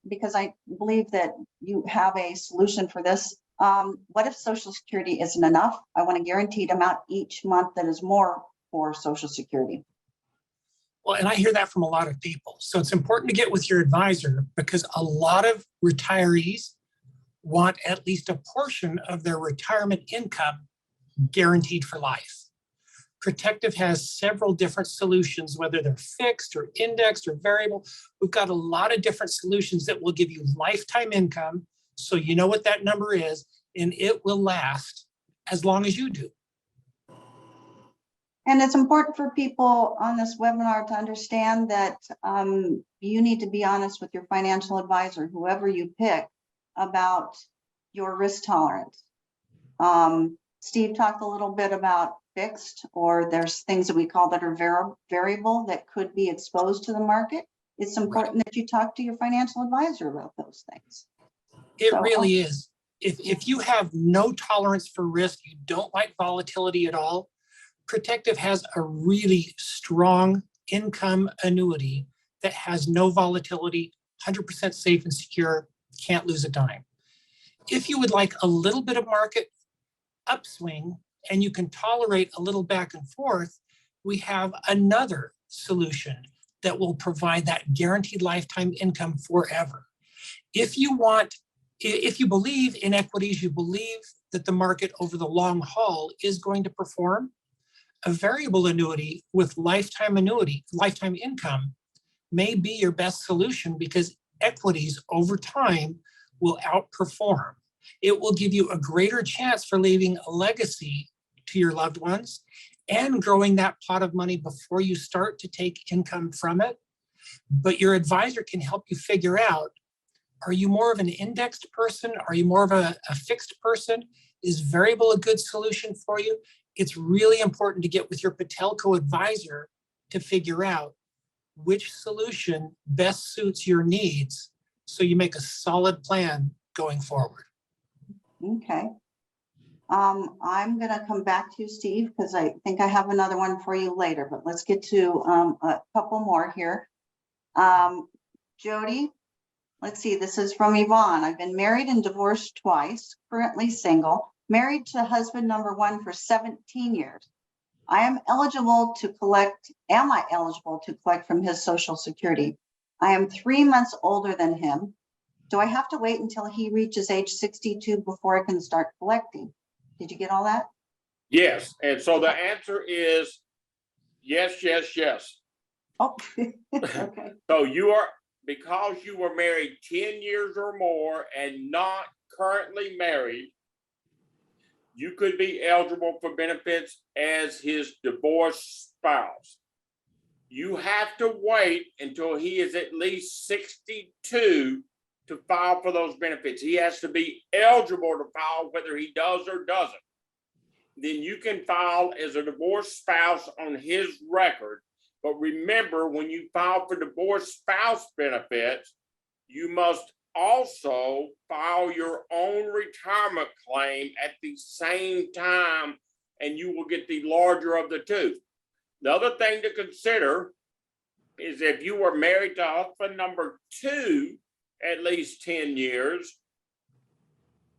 because I believe that you have a solution for this. What if Social Security isn't enough? I want a guaranteed amount each month that is more for Social Security. Well, and I hear that from a lot of people. So it's important to get with your advisor because a lot of retirees want at least a portion of their retirement income guaranteed for life. Protective has several different solutions, whether they're fixed or indexed or variable. We've got a lot of different solutions that will give you lifetime income. So you know what that number is, and it will last as long as you do. And it's important for people on this webinar to understand that you need to be honest with your financial advisor, whoever you pick. about your risk tolerance. Steve talked a little bit about fixed, or there's things that we call that are variable that could be exposed to the market. It's important that you talk to your financial advisor about those things. It really is. If you have no tolerance for risk, you don't like volatility at all, Protective has a really strong income annuity that has no volatility, 100% safe and secure, can't lose a dime. If you would like a little bit of market upswing and you can tolerate a little back and forth, we have another solution that will provide that guaranteed lifetime income forever. If you believe in equities, you believe that the market over the long haul is going to perform, a variable annuity with lifetime income may be your best solution, because equities over time will outperform. It will give you a greater chance for leaving a legacy to your loved ones and growing that pot of money before you start to take income from it. But your advisor can help you figure out, are you more of an indexed person? Are you more of a fixed person? Is variable a good solution for you? It's really important to get with your Patelco advisor to figure out which solution best suits your needs so you make a solid plan going forward. Okay. I'm going to come back to you, Steve, because I think I have another one for you later, but let's get to a couple more here. Jody, let's see, this is from Yvonne. I've been married and divorced twice, currently single, married to husband number one for 17 years. Am I eligible to collect from his Social Security? I am 3 months older than him. Do I have to wait until he reaches age 62 before I can start collecting? Did you get all that? Yes, and so the answer is yes, yes, yes. Oh, okay. So because you were married 10 years or more and not currently married, you could be eligible for benefits as his divorced spouse. You have to wait until he is at least 62 to file for those benefits. He has to be eligible to file whether he does or doesn't. Then you can file as a divorced spouse on his record. But remember, when you file for divorced spouse benefits, you must also file your own retirement claim at the same time, and you will get the larger of the two. The other thing to consider is if you were married to husband number two at least 10 years,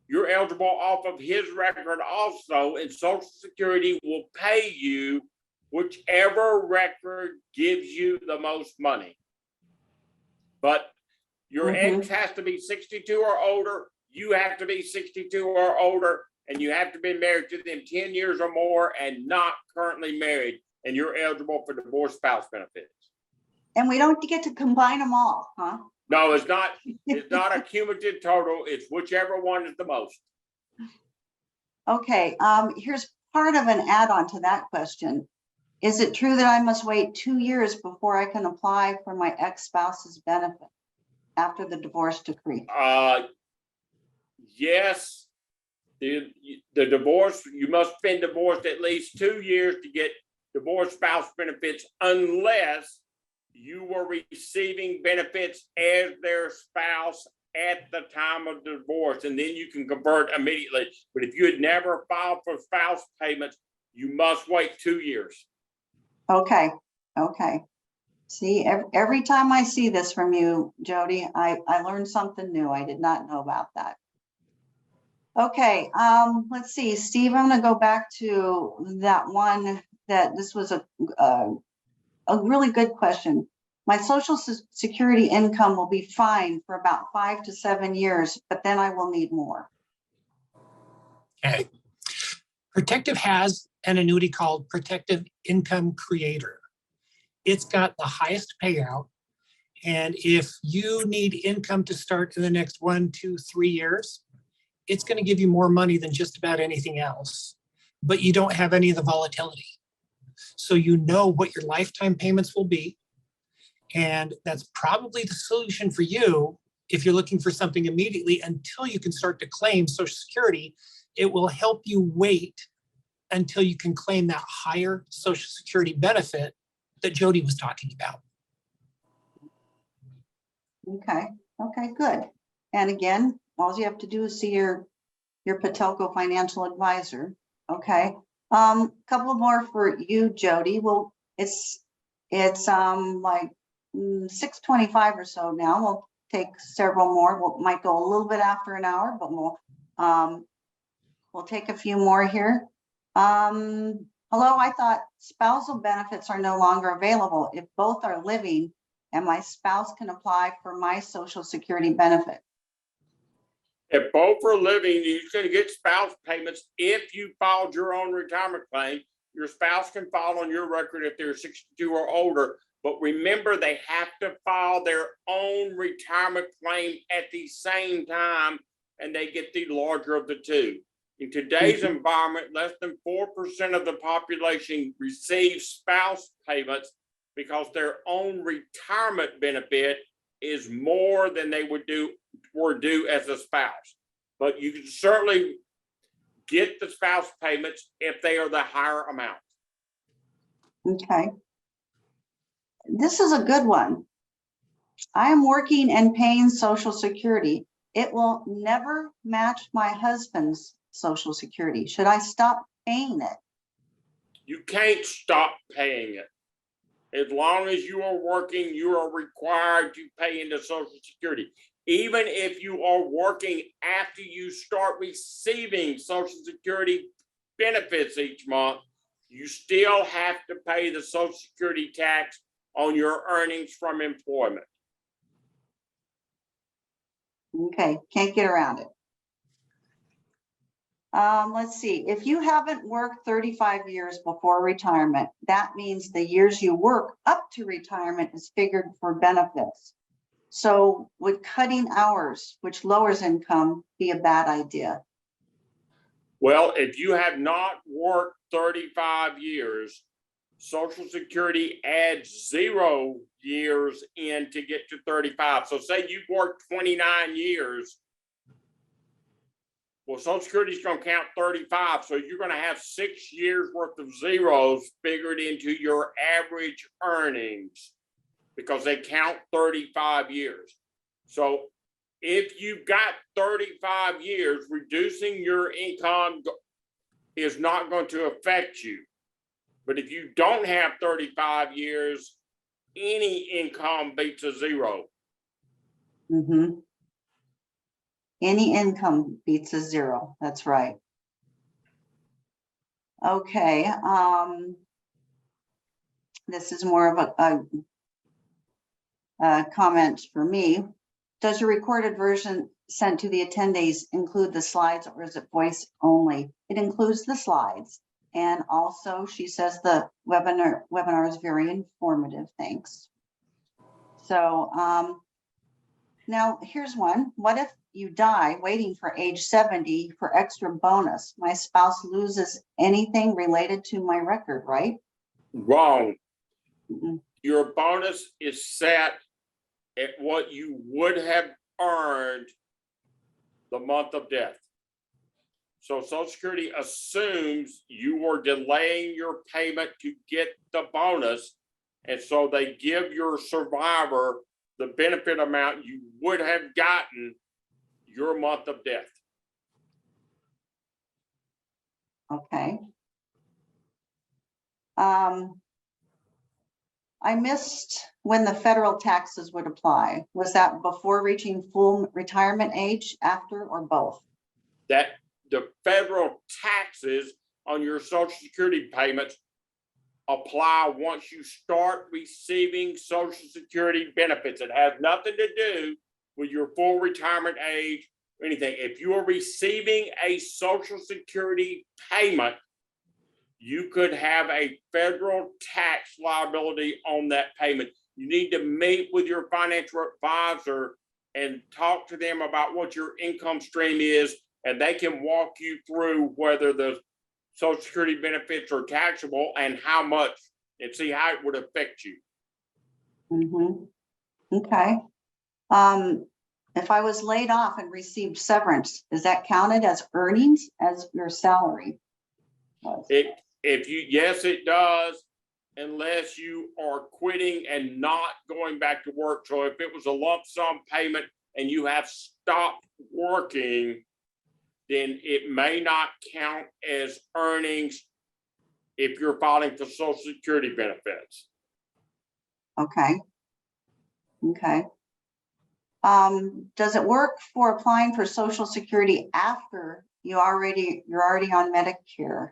you're eligible off of his record also, and Social Security will pay you whichever record gives you the most money. But your ex has to be 62 or older, you have to be 62 or older, and you have to be married to them 10 years or more and not currently married, and you're eligible for divorce spouse benefits. And we don't get to combine them all, huh? No, it's not a cumulative total, it's whichever one is the most. Okay, here's part of an add-on to that question. Is it true that I must wait 2 years before I can apply for my ex-spouse's benefit after the divorce decree? Yes, the divorce, you must have been divorced at least 2 years to get divorce spouse benefits, unless you were receiving benefits as their spouse at the time of divorce, and then you can convert immediately. But if you had never filed for spouse payments, you must wait 2 years. Okay. See, every time I see this from you, Jody, I learned something new. I did not know about that. Okay, let's see, Steve, I'm going to go back to that one that this was a really good question. My Social Security income will be fine for about 5 to 7 years, but then I will need more. Okay. Protective has an annuity called Protective Income Creator. It's got the highest payout. And if you need income to start in the next 1, 2, 3 years, it's going to give you more money than just about anything else, but you don't have any of the volatility. So you know what your lifetime payments will be. And that's probably the solution for you if you're looking for something immediately until you can start to claim Social Security. It will help you wait until you can claim that higher Social Security benefit that Jody was talking about. Okay, okay, good. And again, all you have to do is see your Patelco financial advisor. Okay. Couple more for you, Jody. Well, it's like 6:25 or so now. We'll take several more. We might go a little bit after an hour, but we'll take a few more here. Hello, I thought spousal benefits are no longer available if both are living and my spouse can apply for my Social Security benefit. If both are living, you're going to get spouse payments. If you filed your own retirement claim, your spouse can file on your record if they're 62 or older. But remember, they have to file their own retirement claim at the same time, and they get the larger of the two. In today's environment, less than 4% of the population receives spouse payments because their own retirement benefit is more than they were due as a spouse. But you can certainly get the spouse payments if they are the higher amount. Okay. This is a good one. I am working and paying Social Security. It will never match my husband's Social Security. Should I stop paying it? You can't stop paying it. As long as you are working, you are required to pay into Social Security. Even if you are working after you start receiving Social Security benefits each month, you still have to pay the Social Security tax on your earnings from employment. Okay, can't get around it. Let's see, if you haven't worked 35 years before retirement, that means the years you work up to retirement is figured for benefits. So would cutting hours, which lowers income, be a bad idea? Well, if you have not worked 35 years, Social Security adds 0 years in to get to 35. So say you've worked 29 years. Well, Social Security is going to count 35. So you're going to have 6 years worth of zeros figured into your average earnings because they count 35 years. So if you've got 35 years, reducing your income is not going to affect you. But if you don't have 35 years, any income beats a 0. Mm-hmm. Any income beats a 0. That's right. Okay. This is more of a comment for me. Does your recorded version sent to the attendees include the slides, or is it voice only? It includes the slides. And also, she says the webinar is very informative. Thanks. So now here's one. What if you die waiting for age 70 for extra bonus? My spouse loses anything related to my record, right? Wrong. Mm-mm. Your bonus is set at what you would have earned the month of death. So Social Security assumes you were delaying your payment to get the bonus. And so they give your survivor the benefit amount you would have gotten your month of death. Okay. I missed when the federal taxes would apply. Was that before reaching full retirement age, after, or both? That the federal taxes on your Social Security payments apply once you start receiving Social Security benefits. It has nothing to do with your full retirement age or anything. If you are receiving a Social Security payment, you could have a federal tax liability on that payment. You need to meet with your financial advisor and talk to them about what your income stream is, and they can walk you through whether the Social Security benefits are taxable and how much, and see how it would affect you. Mm-hmm. Okay. If I was laid off and received severance, is that counted as earnings as your salary? If you, yes, it does, unless you are quitting and not going back to work. So if it was a lump sum payment and you have stopped working, then it may not count as earnings if you're filing for Social Security benefits. Okay. Okay. Does it work for applying for Social Security after you're already on Medicare?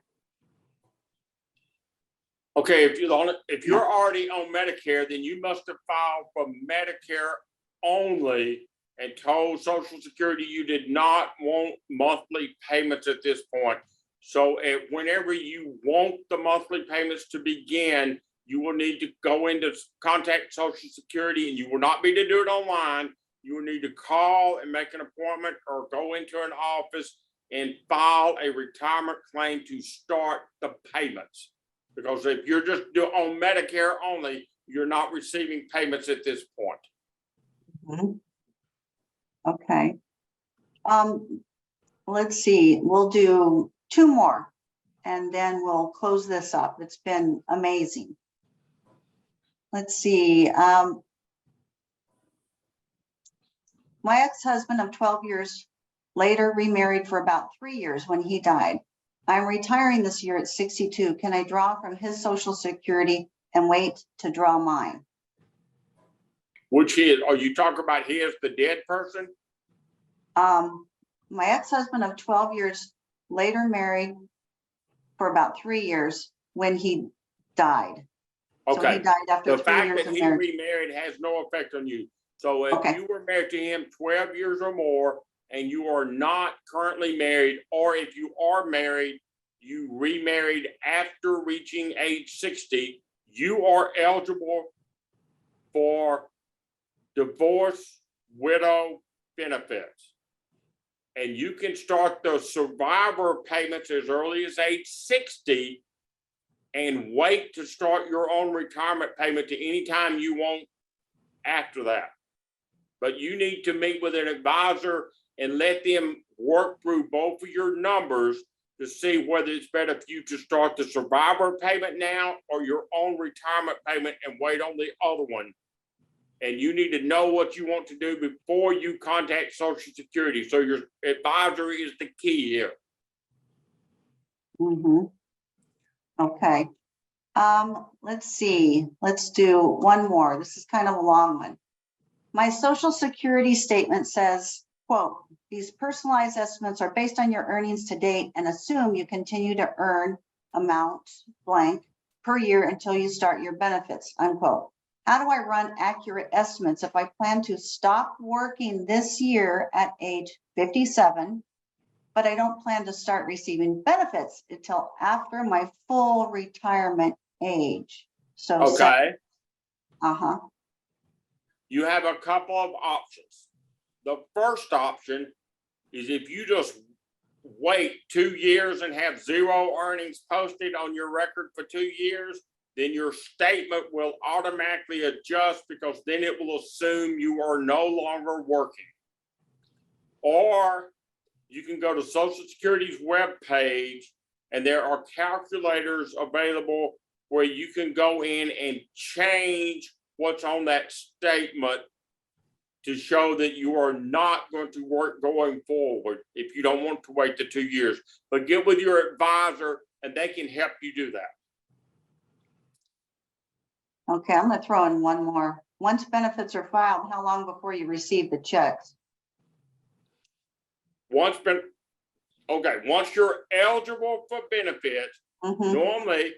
Okay, if you're already on Medicare, then you must have filed for Medicare only and told Social Security you did not want monthly payments at this point. So whenever you want the monthly payments to begin, you will need to go into contact Social Security, and you will not be able to do it online. You will need to call and make an appointment or go into an office and file a retirement claim to start the payments. Because if you're just on Medicare only, you're not receiving payments at this point. Mhm. Okay. Let's see, we'll do 2 more and then we'll close this up. It's been amazing. Let's see. My ex-husband of 12 years later remarried for about 3 years when he died. I'm retiring this year at 62. Can I draw from his Social Security and wait to draw mine? Which is, are you talking about the dead person? My ex-husband of 12 years later married for about 3 years when he died. So he Okay, died after the 3 fact years that of he marriage. remarried has no effect on you. So if Okay. you were married to him 12 years or more and you are not currently married, or if you are married, you remarried after reaching age 60, you are eligible for divorce widow benefits. And you can start the survivor payments as early as age 60 and wait to start your own retirement payment to any time you want after that. But you need to meet with an advisor and let them work through both of your numbers to see whether it's better for you to start the survivor payment now or your own retirement payment and wait on the other one. And you need to know what you want to do before you contact Social Security. So your advisor is the key here. Mm-hmm. Okay. Let's see. Let's do one more. This is kind of a long one. My Social Security statement says, quote, these personalized estimates are based on your earnings to date and assume you continue to earn amount blank per year until you start your benefits, unquote. How do I run accurate estimates if I plan to stop working this year at age 57, but I don't plan to start receiving benefits until after my full retirement age? So, Okay. uh-huh. You have a couple of options. The first option is if you just wait 2 years and have 0 earnings posted on your record for 2 years, then your statement will automatically adjust because then it will assume you are no longer working. Or you can go to Social Security's webpage and there are calculators available where you can go in and change what's on that statement to show that you are not going to work going forward if you don't want to wait the 2 years. But get with your advisor and they can help you do that. Okay, I'm gonna throw in one more. Once benefits are filed, how long before you receive the checks? Once you're eligible for benefits, Mhm. normally,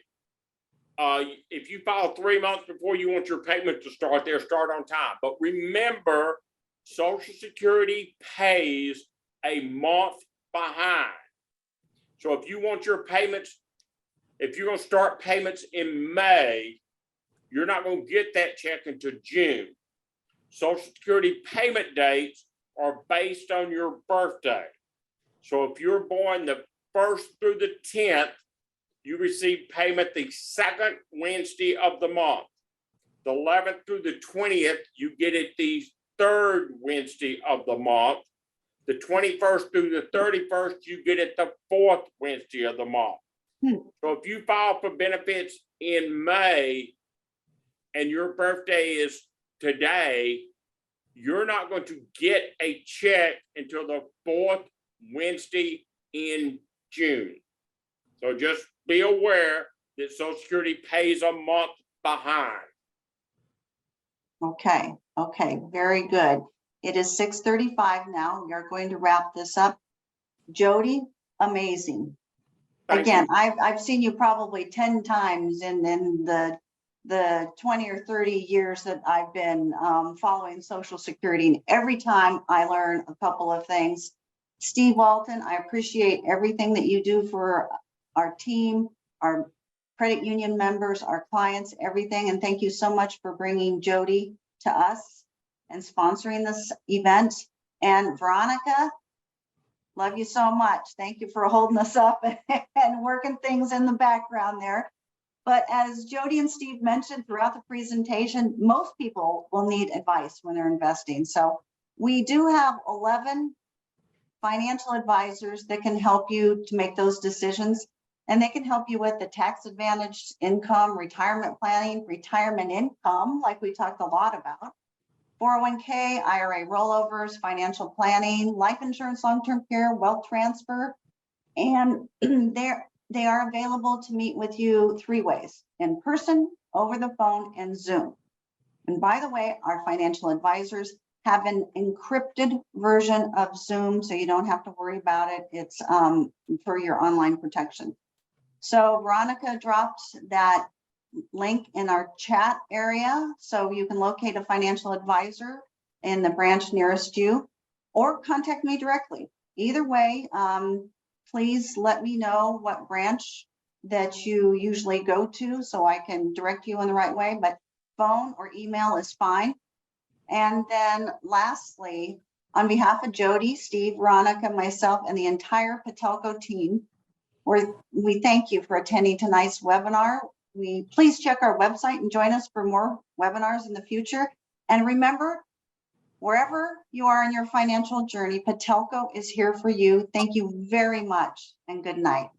if you file 3 months before you want your payment to start, they'll start on time. But remember, Social Security pays a month behind. So if you want your payments, if you're going to start payments in May, you're not going to get that check until June. Social Security payment dates are based on your birthday. So if you're born the 1st through the 10th, you receive payment the 2nd Wednesday of the month. The 11th through the 20th, you get it the third Wednesday of the month. The 21st through the 31st, you get it the fourth Wednesday of the month. So if you file for benefits in May and your birthday is today, you're not going to get a check until the fourth Wednesday in June. So just be aware that Social Security pays a month behind. Okay, okay, very good. It is 6:35 now. We are going to wrap this up. Jody, amazing. Thank Again, you. I've seen you probably 10 times in the 20 or 30 years that I've been following Social Security. And every time I learn a couple of things. Steve Walton, I appreciate everything that you do for our team, our credit union members, our clients, everything. And thank you so much for bringing Jody to us and sponsoring this event. And Veronica, love you so much. Thank you for holding us up and working things in the background there. But as Jody and Steve mentioned throughout the presentation, most people will need advice when they're investing. So we do have 11 financial advisors that can help you to make those decisions. And they can help you with the tax advantaged income, retirement planning, retirement income, like we talked a lot about, 401k, IRA rollovers, financial planning, life insurance, long-term care, wealth transfer. And they are available to meet with you 3 ways: in person, over the phone, and Zoom. And by the way, our financial advisors have an encrypted version of Zoom, so you don't have to worry about it. It's for your online protection. So Veronica dropped that link in our chat area, so you can locate a financial advisor in the branch nearest you, or contact me directly. Either way, please let me know what branch that you usually go to so I can direct you in the right way, but phone or email is fine. And then lastly, on behalf of Jody, Steve, Veronica, myself, and the entire Patelco team, we thank you for attending tonight's webinar. Please check our website and join us for more webinars in the future. And remember, wherever you are in your financial journey, Patelco is here for you. Thank you very much and good night.